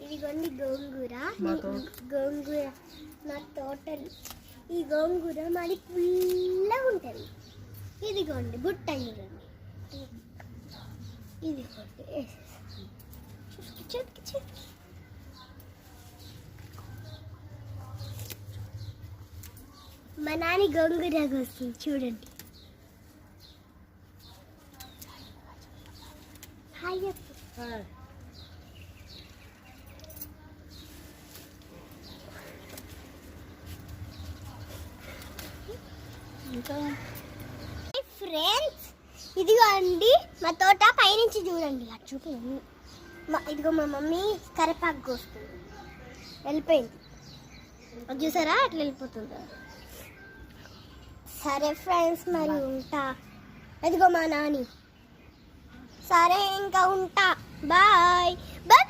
ఇదిగోండి గోంగూర. గోంగూర మా తోటలు. ఈ గోంగూర మాది పుల్లగా ఉంటుంది. ఇదిగోండి బుట్ట చూడండి. ఇదిగోండి మా నాని గోంగూర వస్తుంది చూడండి. హాయ్ ఫ్రెండ్స్, ఇదిగో అండి మా తోట పైనుంచి చూడండి. అటు చూపండి. ఇదిగో మా మమ్మీ కరివేపాకు కోస్తుంది. వెళ్ళిపోయింది. అది చూసారా అట్లా వెళ్ళిపోతుంది. సరే ఫ్రెండ్స్, మరి ఉంటా. ఇదిగో మా నాని. సరే ఇంకా ఉంటా. Bye bye.